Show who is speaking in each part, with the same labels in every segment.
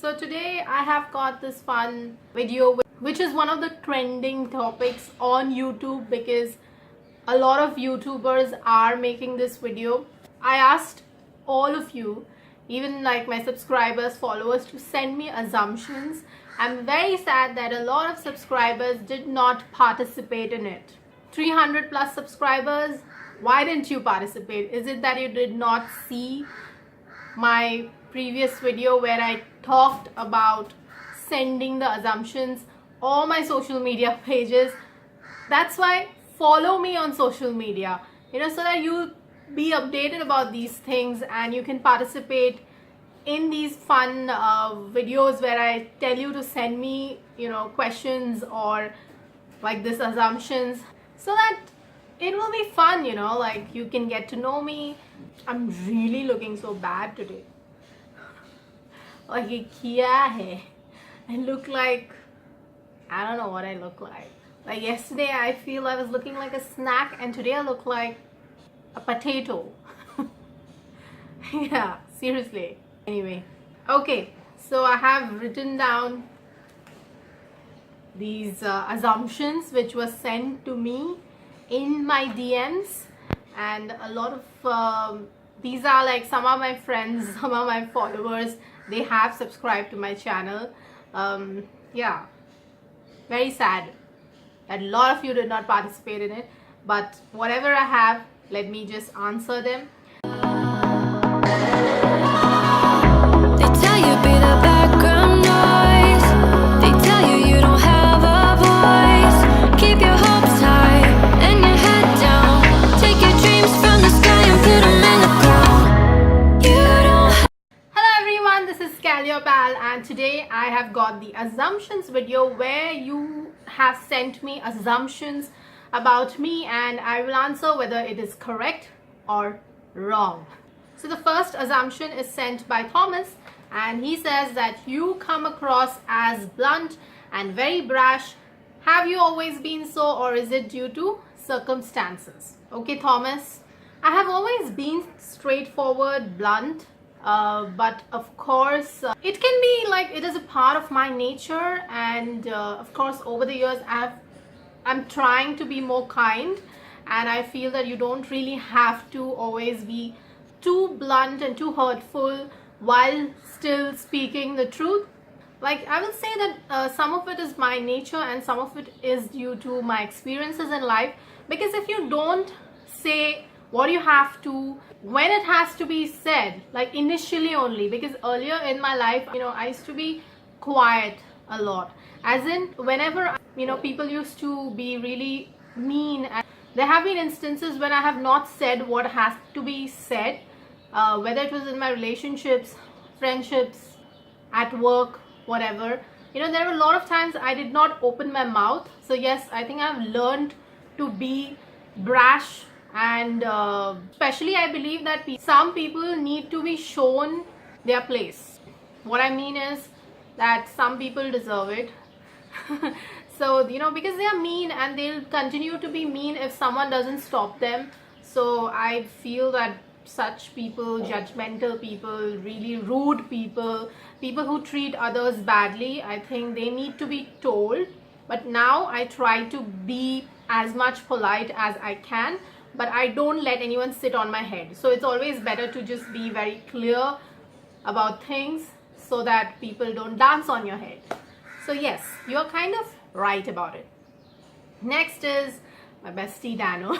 Speaker 1: So today I have got this fun video which is one of the trending topics on YouTube because a lot of YouTubers are making this video. I asked all of you, even like my subscribers, followers, to send me assumptions. I'm very sad that a lot of subscribers did not participate in it. 300 plus subscribers, why didn't you participate? Is it that you did not see my previous video where I talked about sending the assumptions on my social media pages? That's why follow me on social media, so that you'll be updated about these things and you can participate in these fun videos where I tell you to send me questions or like this assumptions, so that it will be fun, like you can get to know me. I'm really looking so bad today. Like ye kiya hai? I look like, I don't know what I look like. Like yesterday I feel I was looking like a snack and today I look like a potato. Yeah, seriously. Anyway, okay, so I have written down these assumptions which were sent to me in my DMs, and a lot of these are like some of my friends, some of my followers, they have subscribed to my channel. Yeah, very sad that a lot of you did not participate in it, but whatever I have, let me just answer them. And today I have got the assumptions video where you have sent me assumptions about me and I will answer whether it is correct or wrong. So the first assumption is sent by Thomas, and he says that you come across as blunt and very brash. Have you always been so, or is it due to circumstances? Okay, Thomas, I have always been straightforward, blunt. But of course it can be like, it is a part of my nature, and of course over the years I'm trying to be more kind, and I feel that you don't really have to always be too blunt and too hurtful while still speaking the truth. Like, I will say that some of it is my nature and some of it is due to my experiences in life, because if you don't say what you have to, when it has to be said, like initially only, because earlier in my life, I used to be quiet a lot, as in whenever, people used to be really mean, and there have been instances when I have not said what has to be said, whether it was in my relationships, friendships, at work, whatever. There were a lot of times I did not open my mouth. So yes, I think I've learned to be brash, and especially I believe that some people need to be shown their place. What I mean is that some people deserve it. So because they are mean and they'll continue to be mean if someone doesn't stop them. So I feel that such people, judgmental people, really rude people, people who treat others badly, I think they need to be told. But now I try to be as much polite as I can, but I don't let anyone sit on my head. So it's always better to just be very clear about things so that people don't dance on your head. So yes, you're kind of right about it. Next is my bestie Dano.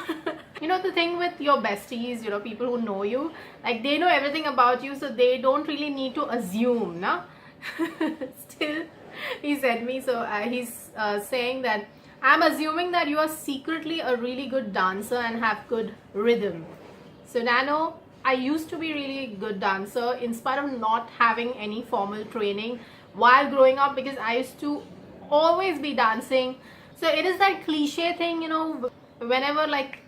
Speaker 1: The thing with your besties, people who know you, like they know everything about you, so they don't really need to assume, no? Still, he said me, so he's saying that I'm assuming that you are secretly a really good dancer and have good rhythm. So Nano, I used to be really good dancer in spite of not having any formal training while growing up, because I used to always be dancing. So it is that cliche thing, whenever like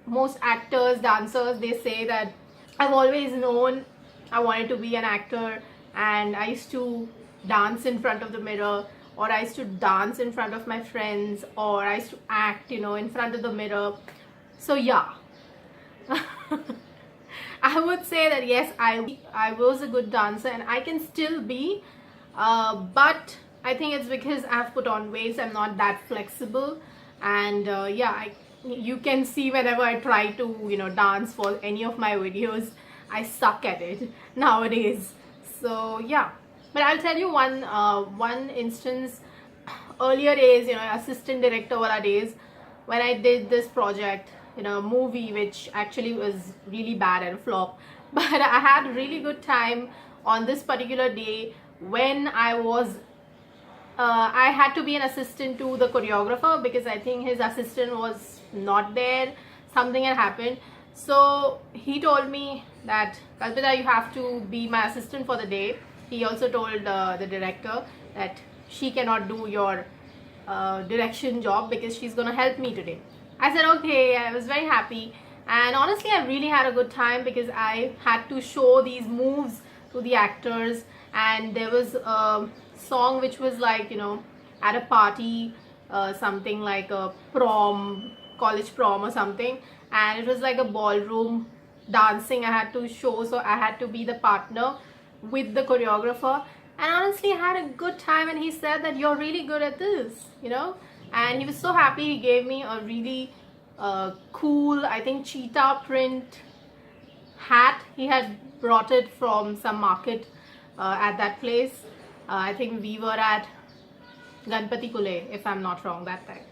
Speaker 1: most actors, dancers, they say that I've always known I wanted to be an actor, and I used to dance in front of the mirror, or I used to dance in front of my friends, or I used to act, in front of the mirror. So yeah, I would say that yes, I was a good dancer and I can still be, But I think it's because I've put on weight, I'm not that flexible. And yeah, you can see whenever I try to, you know, dance for any of my videos, I suck at it nowadays. So yeah, but I'll tell you one instance. Earlier days, you know, assistant director wala days, when I did this project, you know, movie which actually was really bad and flop, but I had a really good time on this particular day when I had to be an assistant to the choreographer because I think his assistant was not there. Something had happened. So he told me that, Kalpita, you have to be my assistant for the day. He also told the director that she cannot do your direction job because she's gonna help me today. I said okay. I was very happy, and honestly I really had a good time because I had to show these moves to the actors. And there was a song which was like, you know, at a party, something like a prom, college prom or something, and it was like a ballroom dancing I had to show, so I had to be the partner with the choreographer. And honestly I had a good time, and he said that you're really good at this, you know. And he was so happy. He gave me a really cool, I think, cheetah print hat. He had brought it from some market at that place. I think we were at Ganpati Kule, if I'm not wrong, that time.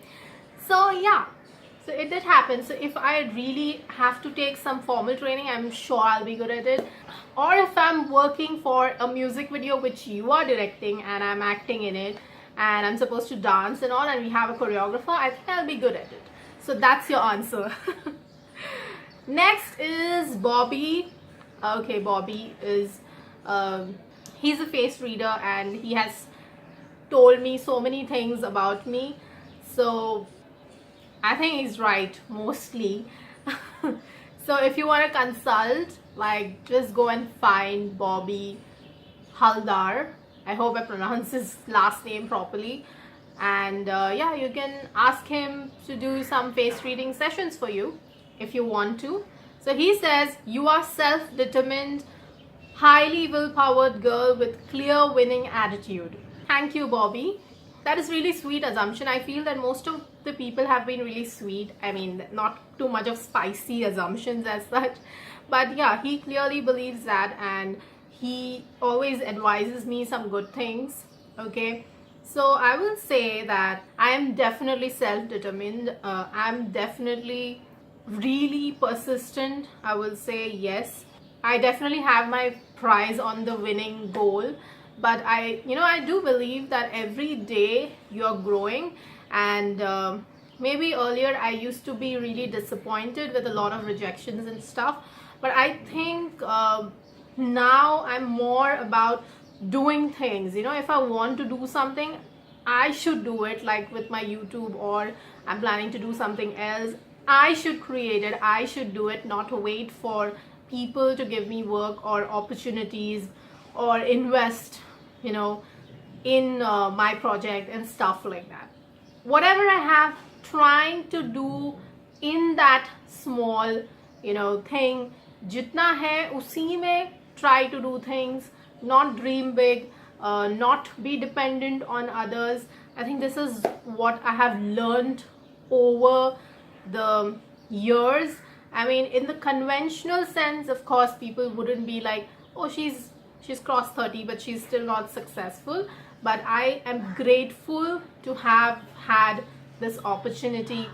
Speaker 1: So yeah, so it did happen. So if I really have to take some formal training, I'm sure I'll be good at it. Or if I'm working for a music video which you are directing and I'm acting in it and I'm supposed to dance and all, and we have a choreographer, I think I'll be good at it. So that's your answer. Next is Bobby. Okay, Bobby is he's a face reader and he has told me so many things about me. So I think he's right mostly. So if you want to consult, like, just go and find Bobby Haldar. I hope I pronounced his last name properly. And yeah, you can ask him to do some face reading sessions for you if you want to. So he says, you are self-determined, highly will-powered girl with clear winning attitude. Thank you, Bobby. That is really sweet assumption. I feel that most of the people have been really sweet. I mean, not too much of spicy assumptions as such. But yeah, he clearly believes that, and he always advises me some good things. Okay. So I will say that I am definitely self-determined. I'm definitely really persistent. I will say yes. I definitely have my prize on the winning goal. But I do believe that every day you're growing. And maybe earlier I used to be really disappointed with a lot of rejections and stuff. But I think now I'm more about doing things. You know, if I want to do something, I should do it. Like with my YouTube, or I'm planning to do something else, I should create it. I should do it, not wait for people to give me work or opportunities or invest, you know, in my project and stuff like that. Whatever I have, trying to do in that small, you know, thing, jitna hai usi mein try to do things, not dream big, not be dependent on others. I think this is what I have learned over the years. I mean, in the conventional sense, of course, people wouldn't be like, oh, she's crossed 30 but she's still not successful. But I am grateful to have had this opportunity,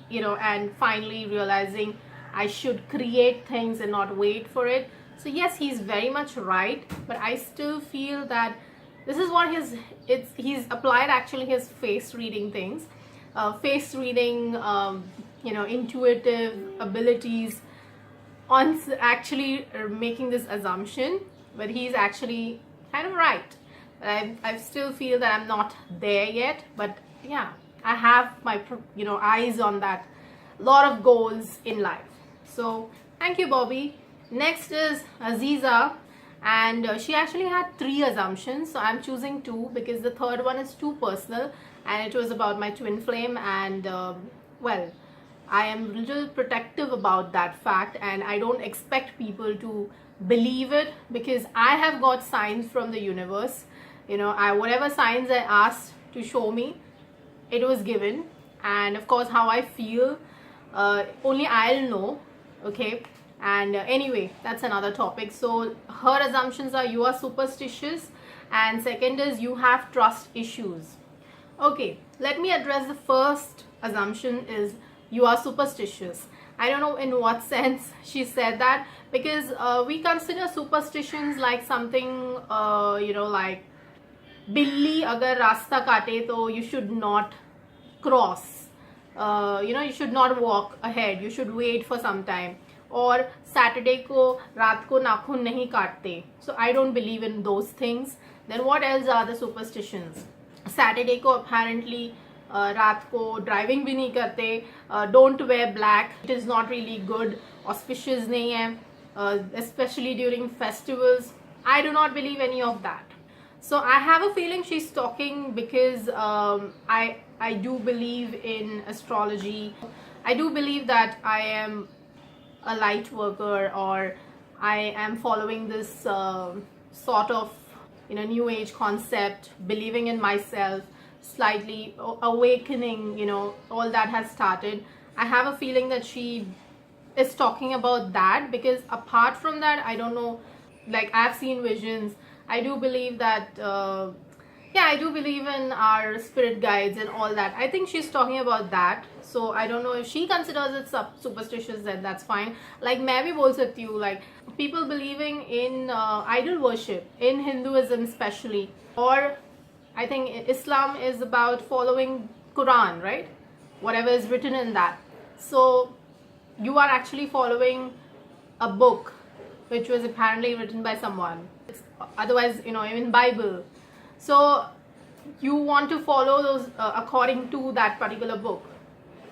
Speaker 1: you know, and finally realizing I should create things and not wait for it. So yes, he's very much right, but I still feel that this is what he's applied actually his face reading things, face reading, you know, intuitive abilities on actually making this assumption. But he's actually kind of right. I still feel that I'm not there yet, but yeah, I have my, you know, eyes on that, lot of goals in life. So thank you, Bobby. Next is Aziza, and she actually had 3 assumptions, so I'm choosing 2 because the third one is too personal, and it was about my twin flame. And well, I am a little protective about that fact, and I don't expect people to believe it, because I have got signs from the universe. Whatever signs I asked to show me, it was given. And of course, how I feel, only I'll know. Okay. And anyway, that's another topic. So her assumptions are you are superstitious, and second is you have trust issues. Okay, let me address the first assumption is you are superstitious. I don't know in what sense she said that, because we consider superstitions like something, like billi agar rasta kaate to you should not cross. You should not walk ahead. You should wait for some time. Or Saturday ko raat ko nakhun nahi kaatte. So I don't believe in those things. Then what else are the superstitions? Saturday को apparently रात को driving भी नहीं करते, don't wear black, it is not really good, auspicious नहीं है, especially during festivals. I do not believe any of that. So I have a feeling she's talking because I do believe in astrology. I do believe that I am a light worker, or I am following this sort of new age concept, believing in myself, slightly awakening, all that has started. I have a feeling that she is talking about that, because apart from that, I don't know, like I've seen visions. I do believe that I do believe in our spirit guides and all that. I think she's talking about that. So I don't know if she considers it superstitious, then that's fine. Like मैं भी बोल सकती हूँ, like people believing in idol worship in Hinduism especially, or I think Islam is about following Quran, right? Whatever is written in that. So you are actually following a book which was apparently written by someone. It's otherwise, even Bible. So you want to follow those according to that particular book,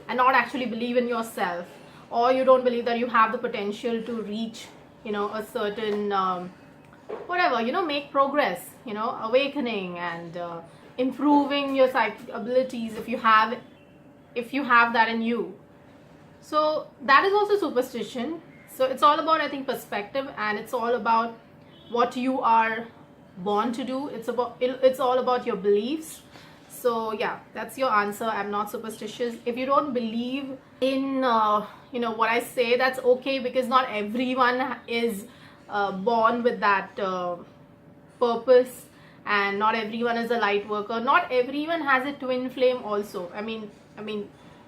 Speaker 1: and not actually believe in yourself, or you don't believe that you have the potential to reach, a certain make progress, awakening and improving your psychic abilities if you have that in you. So that is also superstition. So it's all about, I think, perspective, and it's all about what you are born to do. It's all about your beliefs. So yeah, that's your answer. I'm not superstitious. If you don't believe in what I say, that's okay, because not everyone is born with that purpose, and not everyone is a light worker. Not everyone has a twin flame also. I mean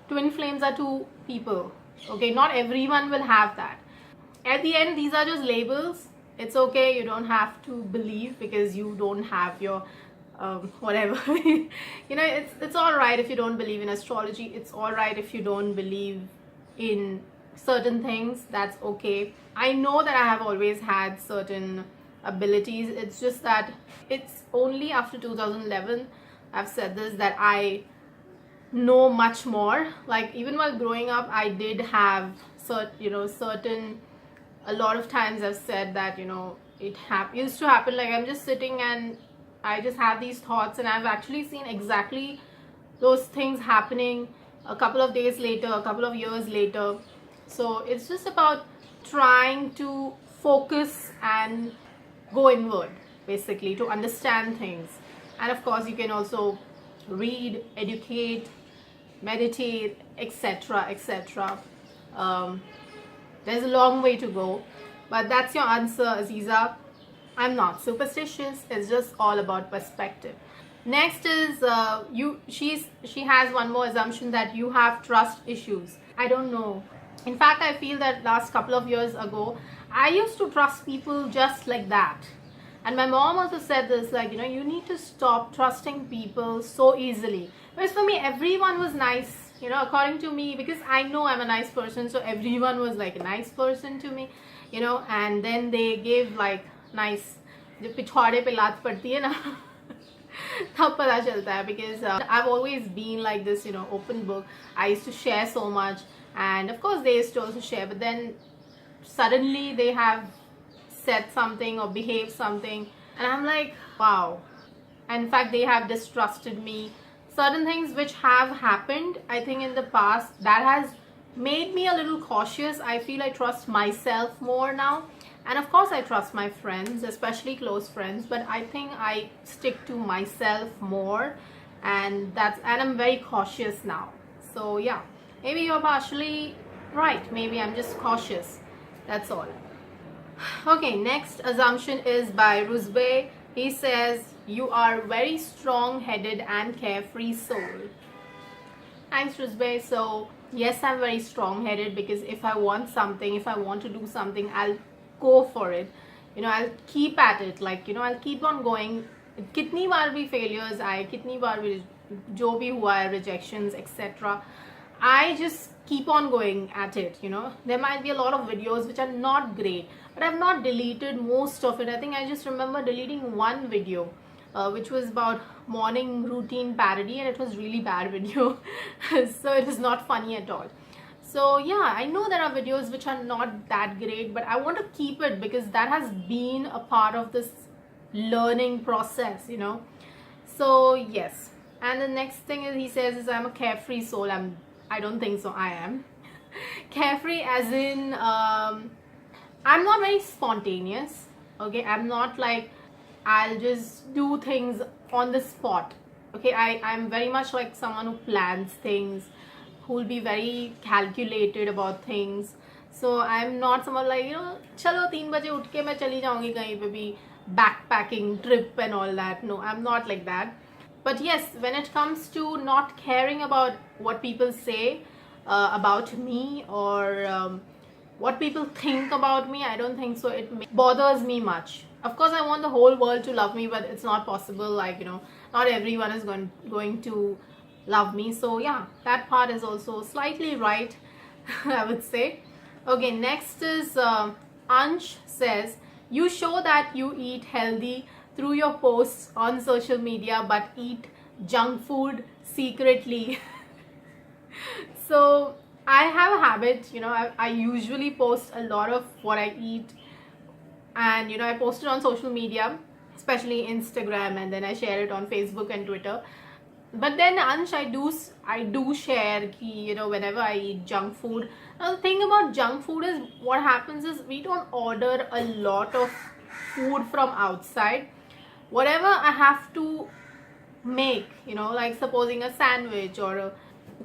Speaker 1: twin flames are two people. Okay, not everyone will have that. At the end, these are just labels. It's okay, you don't have to believe, because you don't have your whatever. It's all right if you don't believe in astrology. It's all right if you don't believe in certain things. That's okay. I know that I have always had certain abilities. It's just that it's only after 2011 I've said this, that I know much more. Like even while growing up, I did have certain, a lot of times I've said that it used to happen, like I'm just sitting and I just have these thoughts, and I've actually seen exactly those things happening a couple of days later, a couple of years later. So it's just about trying to focus and go inward, basically, to understand things. And of course you can also read, educate, meditate, etc., etc. There's a long way to go, but that's your answer, Aziza. I'm not superstitious. It's just all about perspective. Next is she has one more assumption, that you have trust issues. I don't know. In fact, I feel that last couple of years ago, I used to trust people just like that. And my mom also said this, like, you need to stop trusting people so easily. Whereas for me, everyone was nice, according to me, because I know I'm a nice person. So everyone was like a nice person to me, and then they gave like nice, जब पिछवाड़े पे लात पड़ती है ना तब पता चलता है, because I've always been like this, open book. I used to share so much, and of course they used to also share, but then suddenly they have said something or behaved something, and I'm like, wow. And in fact, they have distrusted me. Certain things which have happened, I think in the past, that has made me a little cautious. I feel I trust myself more now, And of course I trust my friends, especially close friends, but I think I stick to myself more, and I'm very cautious now. So yeah, maybe you're partially right, maybe I'm just cautious, that's all. Okay, next assumption is by Rusbe. He says, you are very strong-headed and carefree soul. Thanks, Rusbe. So yes, I'm very strong-headed, because if I want something, if I want to do something, I'll go for it. I'll keep at it, like, I'll keep on going. कितनी बार भी failures आए, कितनी बार भी जो भी हुआ है, rejections, etc. I just keep on going at it. There might be a lot of videos which are not great, but I've not deleted most of it. I think I just remember deleting one video, which was about morning routine parody, and it was really bad video. So it was not funny at all. So yeah, I know there are videos which are not that great, but I want to keep it because that has been a part of this learning process. So yes. And the next thing is, he says, is I'm a carefree soul. I don't think so. I am carefree as in I'm not very spontaneous. Okay, I'm not like I'll just do things on the spot. Okay, I'm very much like someone who plans things, who will be very calculated about things. So I'm not someone like, chalo 3 baje उठ के मैं चली जाऊंगी कहीं पे भी, backpacking trip and all that. No, I'm not like that. But yes, when it comes to not caring about what people say about me, or what people think about me, I don't think so it bothers me much. Of course, I want the whole world to love me, but it's not possible. Like, not everyone is going to love me. So yeah, that part is also slightly right, I would say. Okay, next is Ansh says, you show that you eat healthy through your posts on social media, but eat junk food secretly. So I have a habit, I usually post a lot of what I eat, and I post it on social media, especially Instagram, and then I share it on Facebook and Twitter. But then Ansh, I do share ki, whenever I eat junk food. Now the thing about junk food is, what happens is, we don't order a lot of food from outside. Whatever I have to make, like supposing a sandwich or a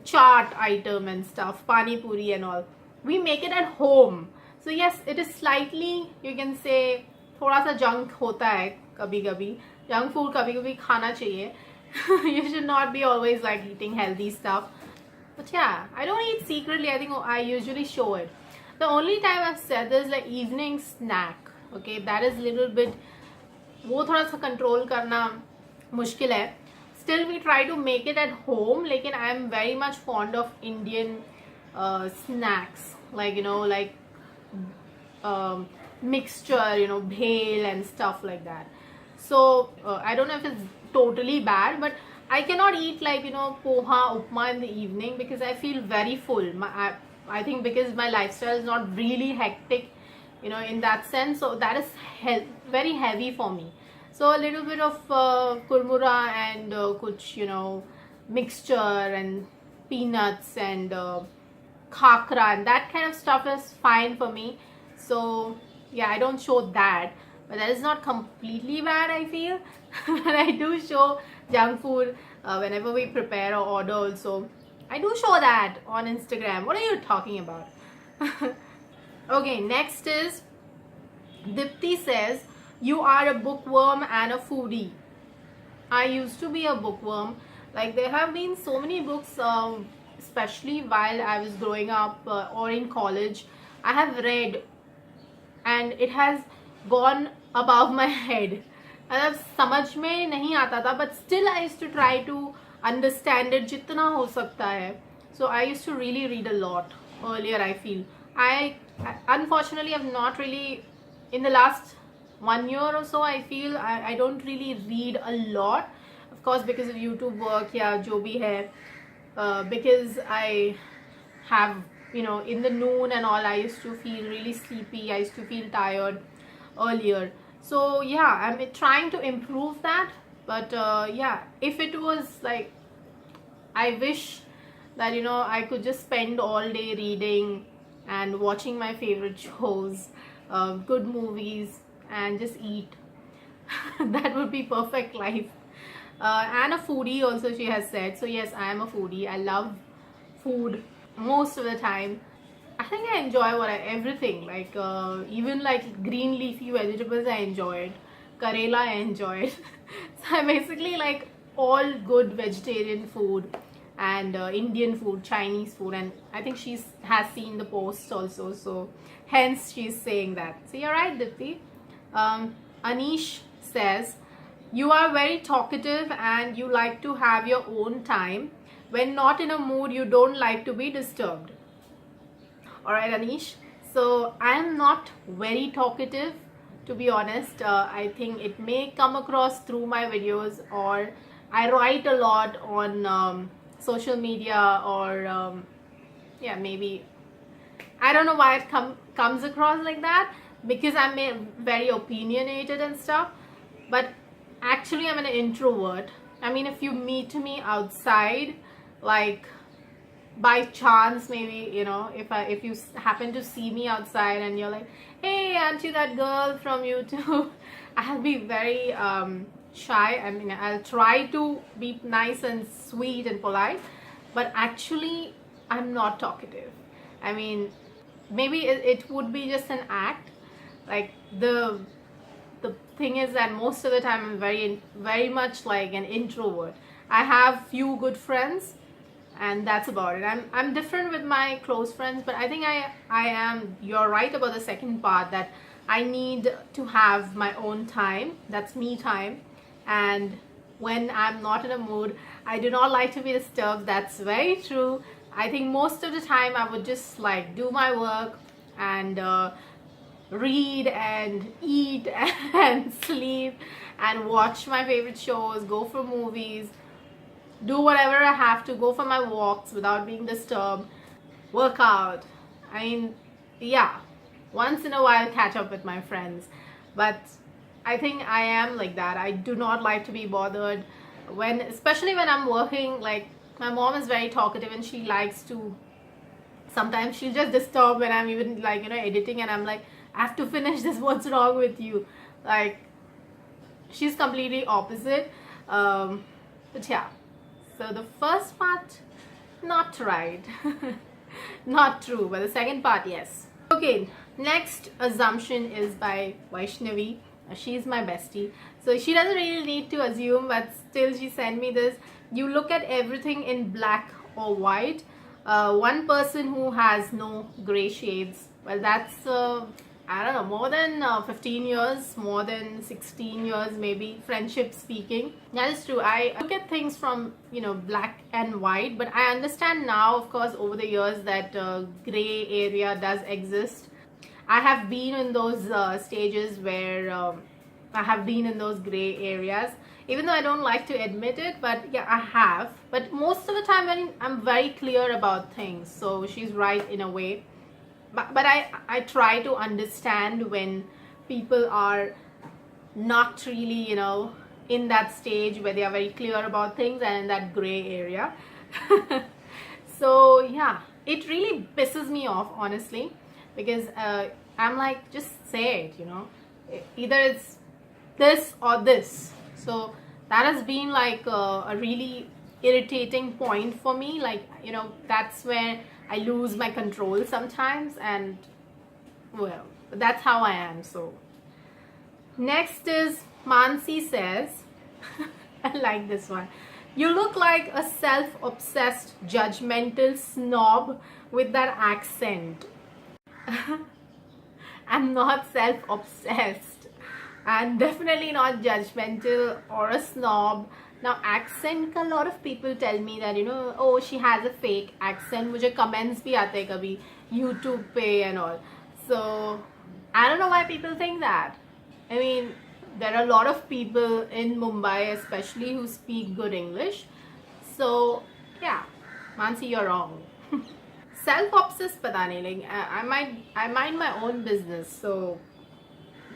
Speaker 1: chaat item and stuff, pani puri and all, we make it at home. So yes, it is slightly, you can say, thoda sa junk hota hai kabhi kabhi. Junk food kabhi kabhi khana chahiye. You should not be always like eating healthy stuff. But yeah, I don't eat secretly. I think I usually show it. The only time I've said this is like evening snack. Okay, that is little bit, वो थोड़ा सा control करना मुश्किल है. Still we try to make it at home. लेकिन I am very much fond of Indian snacks, like like mixture, bhel and stuff like that. So I don't know if it's totally bad, but I cannot eat like poha, upma in the evening, because I feel very full. I think because my lifestyle is not really hectic, in that sense, so that is very heavy for me. So a little bit of kurmura and kuch mixture and peanuts and khakra and that kind of stuff is fine for me. So yeah, I don't show that, but that is not completely bad, I feel. But I do show junk food whenever we prepare or order also. I do show that on Instagram. What are you talking about? Okay, next is Dipti says, you are a bookworm and a foodie. I used to be a bookworm. Like, there have been so many books, especially while I was growing up or in college, I have read, and it has gone above my head. मतलब समझ में नहीं आता था, but still I used to try to understand it जितना हो सकता है. So I used to really read a lot earlier, I feel. I unfortunately have not really, in the last 1 year or so, I feel I don't really read a lot. Of course, because of YouTube work, yeah, jo bhi hai. Because I have, in the noon and all, I used to feel really sleepy. I used to feel tired earlier. So yeah, I'm trying to improve that. But yeah, if it was like, I wish that I could just spend all day reading and watching my favorite shows. good movies, and just eat. That would be perfect life. And a foodie also, she has said. So yes, I am a foodie. I love food most of the time. I think I enjoy everything, like even like green leafy vegetables I enjoyed, karela I enjoyed. So I basically like all good vegetarian food, and Indian food, Chinese food, and I think she has seen the posts also, so hence she's saying that. So you're right, Dipti. Anish says, you are very talkative and you like to have your own time. When not in a mood, you don't like to be disturbed. Alright, Anish. So I am not very talkative, to be honest. I think it may come across through my videos, or I write a lot on social media, or yeah, maybe I don't know why it comes across like that, because I'm very opinionated and stuff. But actually I'm an introvert. I mean, if you meet me outside, like by chance, maybe, you know, if you happen to see me outside and you're like, hey, aren't you that girl from YouTube? I'll be very shy. I mean, I'll try to be nice and sweet and polite, but actually I'm not talkative. I mean, maybe it would be just an act. Like the thing is that most of the time I'm very much like an introvert. I have few good friends, and that's about it. I'm different with my close friends, but I think I am, you're right about the second part, that I need to have my own time. That's me time. And when I'm not in a mood, I do not like to be disturbed. That's very true. I think most of the time I would just like do my work and read and eat and sleep and watch my favorite shows, go for movies, do whatever I have to, go for my walks without being disturbed, work out. I mean, yeah, once in a while catch up with my friends, but I think I am like that. I do not like to be bothered especially when I'm working. Like, my mom is very talkative and she likes to, sometimes she'll just disturb when I'm even like, you know, editing, and I'm like, I have to finish this, what's wrong with you? Like, she's completely opposite. But yeah, so the first part, not right. Not true, but the second part, yes. Okay, next assumption is by Vaishnavi. She's my bestie, so she doesn't really need to assume, but still she sent me this. You look at everything in black or white. One person who has no gray shades. Well, that's I don't know, more than 15 years, more than 16 years maybe, friendship speaking. That is true. I look at things from, you know, black and white, but I understand now, of course, over the years, that gray area does exist. I have been in those stages where I have been in those gray areas, even though I don't like to admit it, but yeah, I have. But most of the time I'm very clear about things, so she's right in a way. But I try to understand when people are not really, you know, in that stage where they are very clear about things and in that gray area. So yeah, it really pisses me off, honestly, because I'm like, just say it, you know, either it's this or this. So that has been like a really irritating point for me. Like, you know, that's where I lose my control sometimes, and well, that's how I am. So next is Mansi says, I like this one. You look like a self-obsessed, judgmental snob with that accent. I'm not self-obsessed. I'm definitely not judgmental or a snob. Now, accent का, a lot of people tell me that, you know, oh, she has a fake accent. मुझे comments भी आते हैं कभी YouTube पे and all. So I don't know why people think that. I mean, there are a lot of people in Mumbai especially who speak good English. So yeah, Mansi, you're wrong. Self-obsessed, पता नहीं, like I mind my own business. So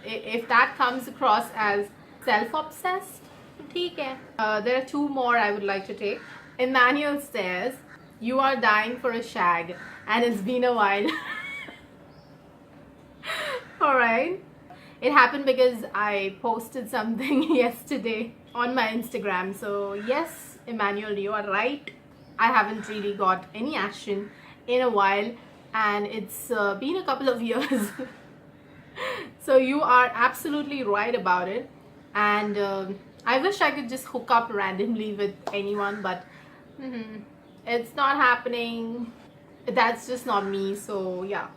Speaker 1: if that comes across as self-obsessed, ठीक है. There are two more I would like to take. Emmanuel says, you are dying for a shag and it's been a while. Alright. It happened because I posted something yesterday on my Instagram. So yes, Emmanuel, you are right. I haven't really got any action in a while, and it's been a couple of years. So you are absolutely right about it. And I wish I could just hook up randomly with anyone, but it's not happening. That's just not me. So yeah,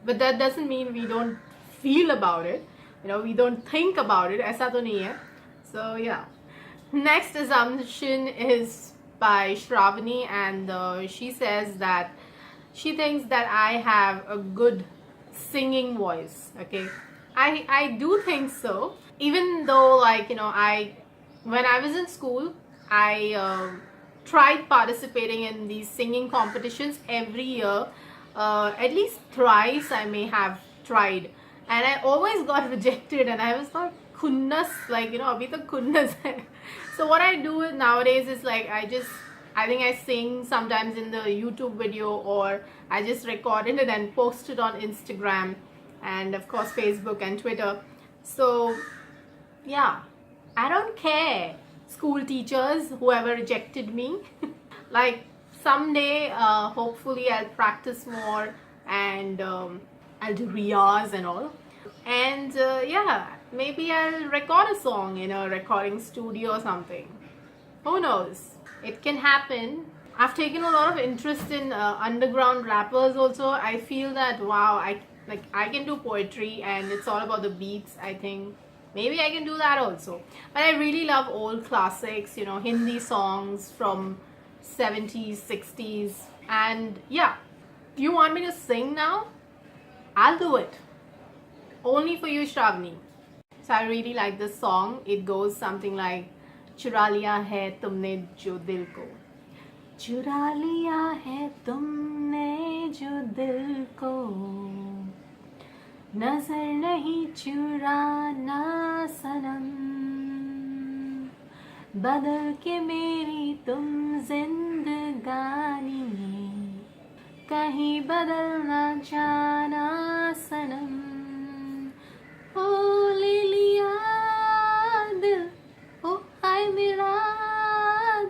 Speaker 1: but that doesn't mean we don't feel about it, we don't think about it. ऐसा तो नहीं है. So yeah, next assumption is by Shravani, and she says that she thinks that I have a good singing voice. Okay, I do think so, even though, like, when I was in school, I tried participating in these singing competitions every year. At least thrice I may have tried, and I always got rejected, and I was like, khunnas, like, abhi tak khunnas hai. So what I do nowadays is, like, I think I sing sometimes in the YouTube video, or I just recorded it and post it on Instagram, and of course Facebook and Twitter. So yeah, I don't care, school teachers, whoever rejected me. Like, someday hopefully I'll practice more, and I'll do riyaz and all, and yeah, maybe I'll record a song in a recording studio or something. Who knows, it can happen. I've taken a lot of interest in underground rappers also. I feel that, wow, I can do poetry, and it's all about the beats. I think maybe I can do that also. But I really love old classics, Hindi songs from 70s, 60s, and yeah, if you want me to sing now, I'll do it. Only for you, Shravani. So I really like this song. It goes something like, चुरा लिया है तुमने जो दिल को, चुरा लिया है तुमने जो दिल को, नजर नहीं चुराना सनम, बदल के मेरी तुम जिंदगानी, कहीं बदल ना जाना सनम, ओ ले लिया दिल, ओ हाय मेरा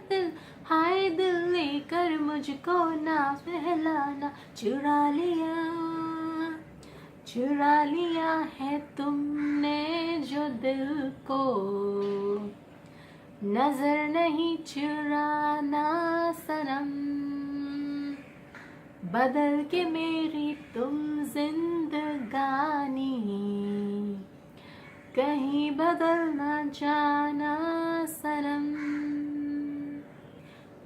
Speaker 1: दिल, हाय दिल लेकर मुझको ना बहलाना, चुरा लिया है तुमने जो दिल को, नजर नहीं चुराना सनम, बदल के मेरी तुम जिंदगानी, कहीं बदल ना जाना सनम,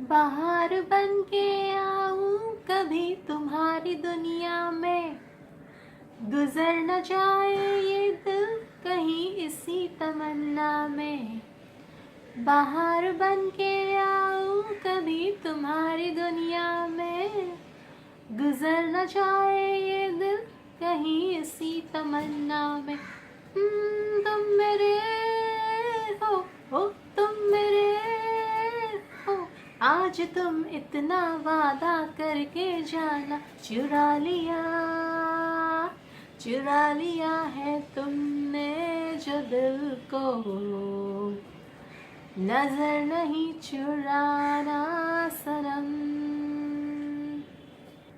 Speaker 1: बाहर बन के आऊं कभी तुम्हारी दुनिया में, गुजर न जाए ये दिल कहीं इसी तमन्ना में, बाहर बन के आऊं कभी तुम्हारी दुनिया में, गुजर न जाए ये दिल कहीं इसी तमन्ना में, तुम मेरे हो तुम मेरे हो, आज तुम इतना वादा करके जाना, चुरा लिया है तुमने जो दिल को, नजर नहीं चुराना सनम.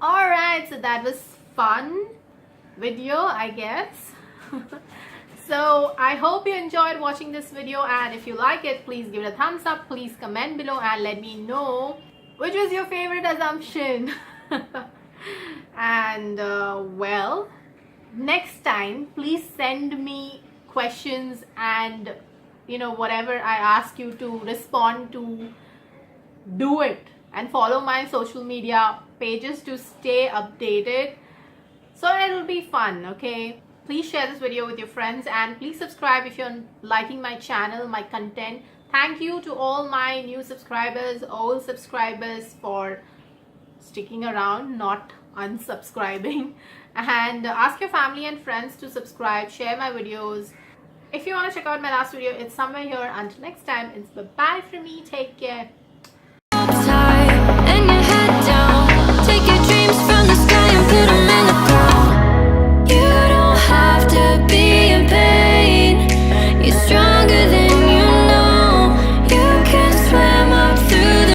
Speaker 1: Alright, so that was fun video, I guess. So I hope you enjoyed watching this video, and if you like it, please give it a thumbs up. Please comment below and let me know which was your favorite assumption. And well, next time please send me questions, and whatever I ask you to respond to, do it, and follow my social media pages to stay updated, so it'll be fun. Okay, please share this video with your friends, and please subscribe if you're liking my channel, my content. Thank you to all my new subscribers, old subscribers, for sticking around, not unsubscribing. And ask your family and friends to subscribe, share my videos. If you want to check out my last video, it's somewhere here. Until next time, it's bye-bye from me. Take care.